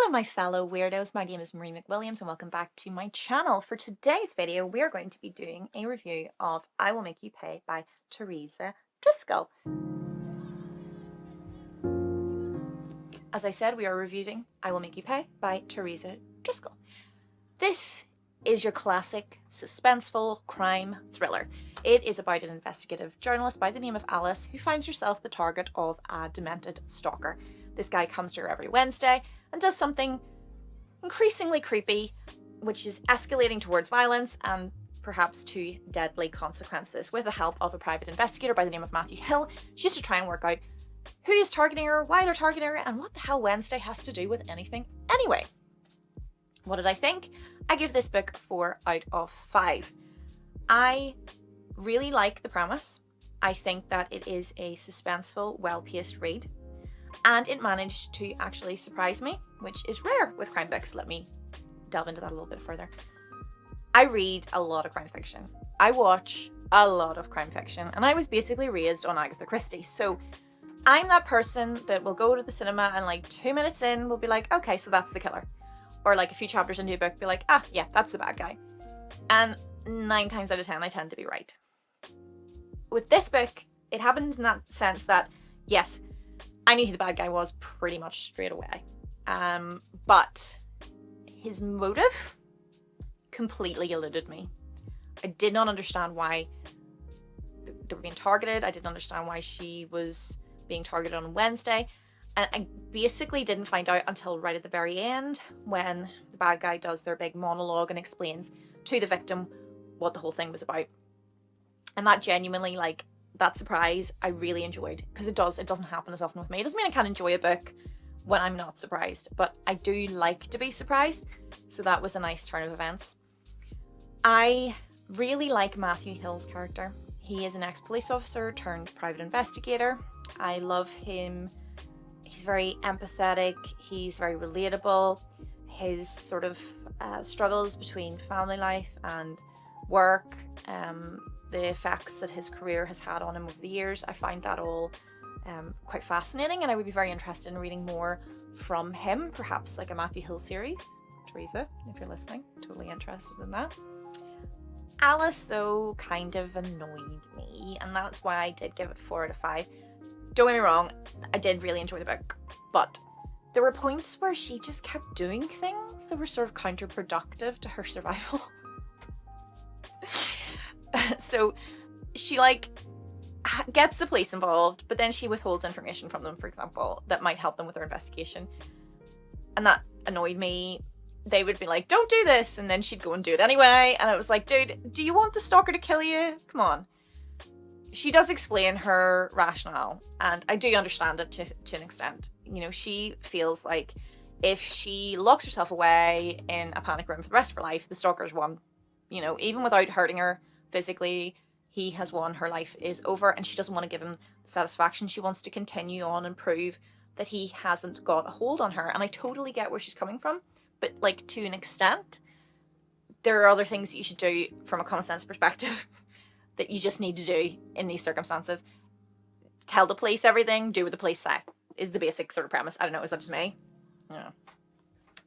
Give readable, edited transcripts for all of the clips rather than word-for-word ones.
Hello my fellow weirdos, my name is Marie McWilliams and welcome back to my channel. For today's video we are going to be doing a review of I Will Make You Pay by Teresa Driscoll. As I said, we are reviewing I Will Make You Pay by Teresa Driscoll. This is your classic suspenseful crime thriller. It is about an investigative journalist by the name of Alice who finds herself the target of a demented stalker. This guy comes to her every Wednesday and does something increasingly creepy, which is escalating towards violence and perhaps to deadly consequences. With the help of a private investigator by the name of Matthew Hill, she has to try and work out who is targeting her, why they're targeting her, and what the hell Wednesday has to do with anything anyway. What did I think? I give this book 4 out of 5. I really like the premise. I think that it is a suspenseful, well-paced read. And it managed to actually surprise me, which is rare with crime books. Let me delve into that a little bit further. I read a lot of crime fiction. I watch a lot of crime fiction, and I was basically raised on Agatha Christie. So I'm that person that will go to the cinema and like 2 minutes in will be like, okay, so that's the killer. Or like a few chapters into a book, be like, ah, yeah, that's the bad guy. And 9 times out of 10, I tend to be right. With this book, it happened in that sense that, yes, I knew who the bad guy was pretty much straight away. But his motive completely eluded me. I did not understand why they were being targeted. I didn't understand why she was being targeted on Wednesday. And I basically didn't find out until right at the very end when the bad guy does their big monologue and explains to the victim what the whole thing was about. And that genuinely, like, that surprise I really enjoyed, because it doesn't happen as often with me. It doesn't mean I can't enjoy a book when I'm not surprised, but I do like to be surprised, so that was a nice turn of events. I really like Matthew Hill's character. He is an ex-police officer turned private investigator. I love him. He's very empathetic, he's very relatable. His sort of struggles between family life and work, the effects that his career has had on him over the years, I find that all quite fascinating, and I would be very interested in reading more from him, perhaps like a Matthew Hill series. Teresa, if you're listening, totally interested in that. Alice, though, kind of annoyed me, and that's why I did give it 4 out of 5. Don't get me wrong, I did really enjoy the book, but there were points where she just kept doing things that were sort of counterproductive to her survival. So she like gets the police involved, but then she withholds information from them, for example, that might help them with their investigation. And that annoyed me. They would be like, don't do this, and then she'd go and do it anyway. And I was like, dude, do you want the stalker to kill you? Come on. She does explain her rationale, and I do understand it to an extent. You know, she feels like if she locks herself away in a panic room for the rest of her life, the stalker's won. You know, even without hurting her physically, he has won. Her life is over, and she doesn't want to give him the satisfaction. She wants to continue on and prove that he hasn't got a hold on her. And I totally get where she's coming from, but like to an extent, there are other things that you should do from a common sense perspective that you just need to do in these circumstances. Tell the police everything, do what the police say, is the basic sort of premise. I don't know, is that just me? Yeah.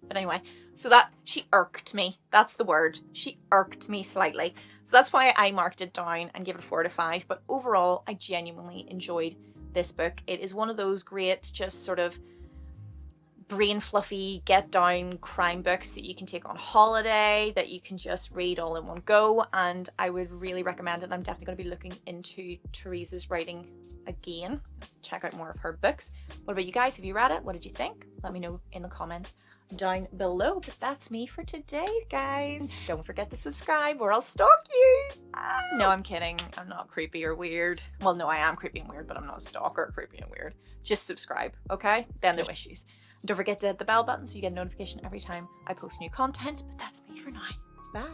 But anyway, so that, she irked me. That's the word. She irked me slightly. So that's why I marked it down and gave it 4 out of 5. But overall, I genuinely enjoyed this book. It is one of those great, just sort of brain fluffy, get down crime books that you can take on holiday, that you can just read all in one go. And I would really recommend it. I'm definitely going to be looking into Teresa's writing again. Check out more of her books. What about you guys? Have you read it? What did you think? Let me know in the comments down below. But that's me for today, guys. Don't forget to subscribe or I'll stalk you. No, I'm kidding. I'm not creepy or weird. Well, no, I am creepy and weird, but I'm not a stalker, creepy and weird. Just subscribe, okay? Then no issues. Don't forget to hit the bell button so you get a notification every time I post new content. But that's me for now. Bye.